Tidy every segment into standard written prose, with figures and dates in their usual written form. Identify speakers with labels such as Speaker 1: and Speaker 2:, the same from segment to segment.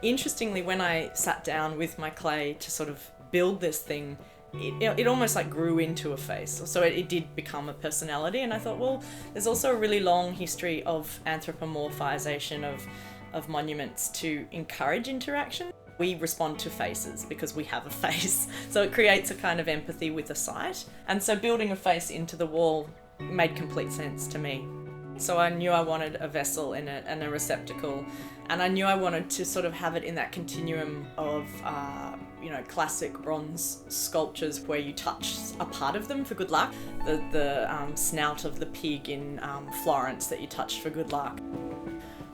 Speaker 1: interestingly, when I sat down with my clay to sort of build this thing, it almost like grew into a face. So it did become a personality. And I thought, well, there's also a really long history of anthropomorphization of monuments to encourage interaction. We respond to faces because we have a face. So it creates a kind of empathy with the site. And so building a face into the wall made complete sense to me. So I knew I wanted a vessel in it and a receptacle, and I knew I wanted to sort of have it in that continuum of, classic bronze sculptures where you touch a part of them for good luck. The snout of the pig in Florence that you touched for good luck.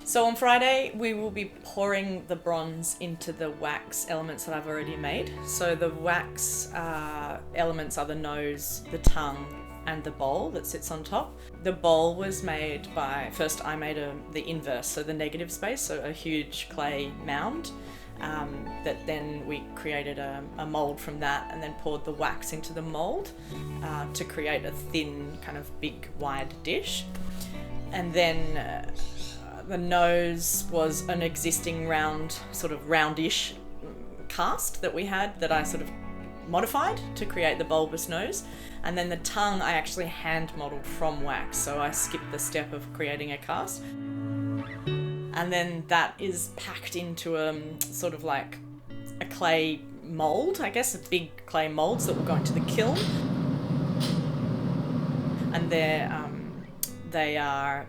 Speaker 1: So on Friday, we will be pouring the bronze into the wax elements that I've already made. So the wax elements are the nose, the tongue, and the bowl that sits on top. The bowl was made first I made the inverse, so the negative space, so a huge clay mound, that then we created a mold from that and then poured the wax into the mold to create a thin, kind of big, wide dish. And then the nose was an existing roundish cast that we had that I sort of modified to create the bulbous nose. And then the tongue I actually hand modelled from wax, so I skipped the step of creating a cast. And then that is packed into sort of like a clay mould, I guess, a big clay moulds that will go into the kiln. And they are,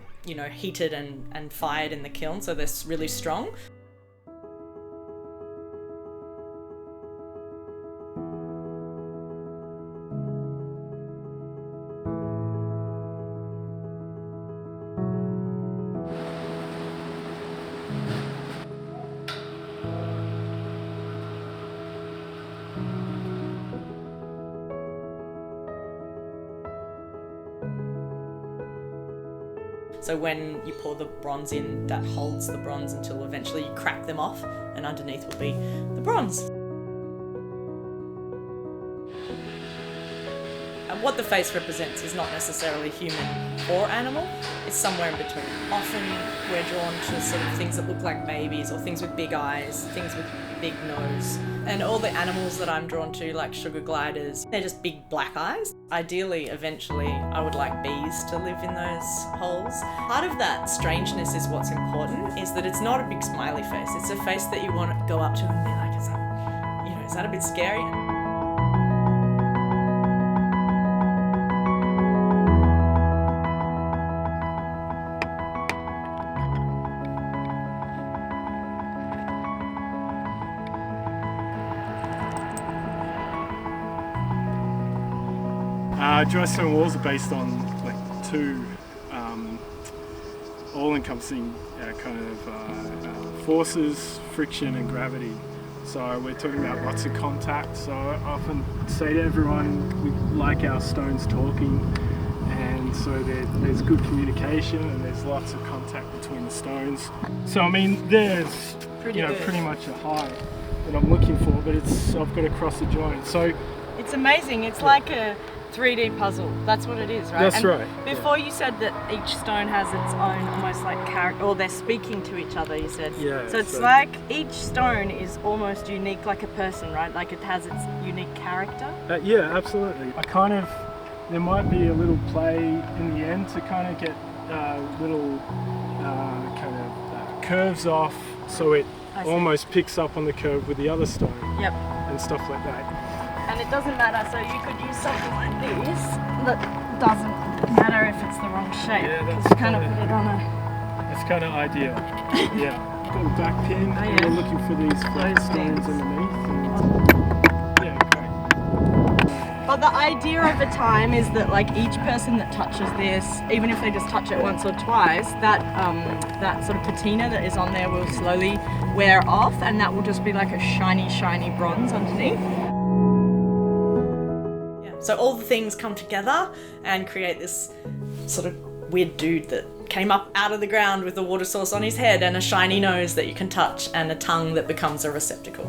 Speaker 1: heated and fired in the kiln, so they're really strong. So when you pour the bronze in, that holds the bronze until eventually you crack them off, and underneath will be the bronze. And what the face represents is not necessarily human or animal, it's somewhere in between. Often we're drawn to sort of things that look like babies, or things with big eyes, things with big nose. And all the animals that I'm drawn to, like sugar gliders, they're just big black eyes. Ideally, eventually, I would like bees to live in those holes. Part of that strangeness is what's important, is that it's not a big smiley face. It's a face that you want to go up to and be like, is that a bit scary?
Speaker 2: Dry stone walls are based on two all-encompassing forces, friction and gravity. So we're talking about lots of contact. So I often say to everyone, we like our stones talking, and so there's good communication and there's lots of contact between the stones. So I mean, there's pretty much a high that I'm looking for, but I've got to cross a joint. So
Speaker 3: it's amazing. It's like a 3D puzzle. That's what it is, right?
Speaker 2: That's right.
Speaker 3: Before you said that each stone has its own almost like character, or they're speaking to each other, you said.
Speaker 2: Yeah.
Speaker 3: So it's like each stone is almost unique, like a person, right? Like it has its unique character.
Speaker 2: Yeah, absolutely. There might be a little play in the end to kind of get little curves off, so it almost picks up on the curve with the other stone.
Speaker 3: Yep.
Speaker 2: And stuff like that.
Speaker 3: And it doesn't matter, so you could use something like this that doesn't matter if it's the wrong shape.
Speaker 2: Yeah, that's
Speaker 3: kind of put it on a...
Speaker 2: That's kind of ideal. Yeah. Got a back pin, and we're looking for these flat stones underneath. Yeah, great.
Speaker 3: But the idea over time is that each person that touches this, even if they just touch it once or twice, that sort of patina that is on there will slowly wear off, and that will just be like a shiny, shiny bronze underneath.
Speaker 1: So all the things come together and create this sort of weird dude that came up out of the ground with a water source on his head and a shiny nose that you can touch and a tongue that becomes a receptacle.